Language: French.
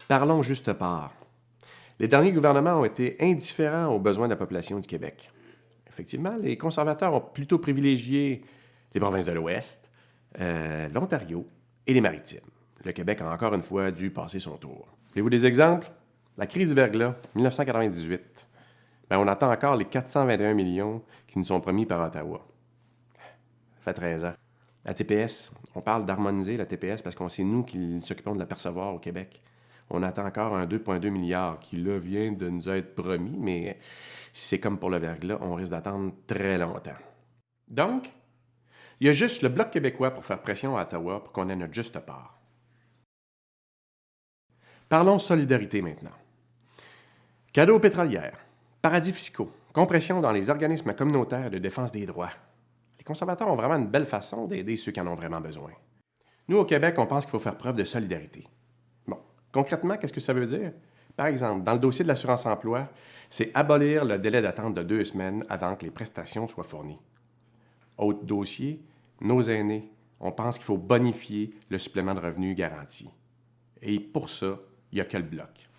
Parlons juste part. Les derniers gouvernements ont été indifférents aux besoins de la population du Québec. Effectivement, les conservateurs ont plutôt privilégié les provinces de l'Ouest, l'Ontario et les Maritimes. Le Québec a encore une fois dû passer son tour. Voulez-vous des exemples? La crise du verglas, 1998. On attend encore les 421 millions qui nous sont promis par Ottawa. Ça fait 13 ans. La TPS, on parle d'harmoniser la TPS parce qu'on c'est nous qui s'occupons de la percevoir au Québec. On attend encore un 2,2 milliards qui, là, vient de nous être promis, mais si c'est comme pour le verglas, on risque d'attendre très longtemps. Donc, il y a juste le Bloc québécois pour faire pression à Ottawa pour qu'on ait notre juste part. Parlons solidarité maintenant. Cadeaux aux pétrolières, paradis fiscaux, compression dans les organismes communautaires de défense des droits. Les conservateurs ont vraiment une belle façon d'aider ceux qui en ont vraiment besoin. Nous, au Québec, on pense qu'il faut faire preuve de solidarité. Bon, concrètement, qu'est-ce que ça veut dire? Par exemple, dans le dossier de l'assurance-emploi, c'est abolir le délai d'attente de 2 semaines avant que les prestations soient fournies. Autre dossier, nos aînés. On pense qu'il faut bonifier le supplément de revenus garanti. Et pour ça, il n'y a que le Bloc.